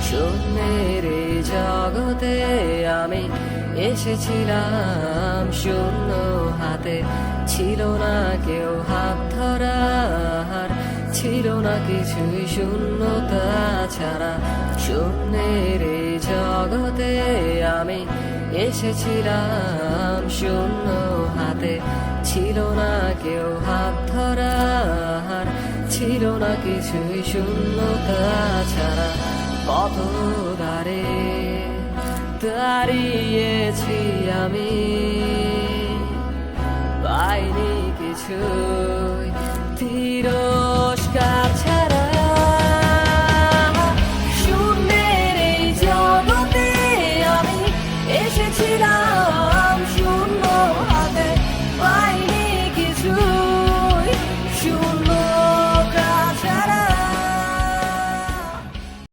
শূন্যের এই জগতে আমি এসেছিলাম শূন্য হাতে, ছিল না কেউ হাত ধরার, ছিল না কিছুই শূন্যতা ছাড়া। শূন্যের এই জগতে আমি এসেছিলাম শূন্য হাতে, ছিল না কেউ হাত ধরার, ছিল না কিছুই শূন্যতা ছাড়া। পথ ধারে দাঁড়িয়েছি আমি, পাইনি কিছুই তিরস্কার ছাড়া।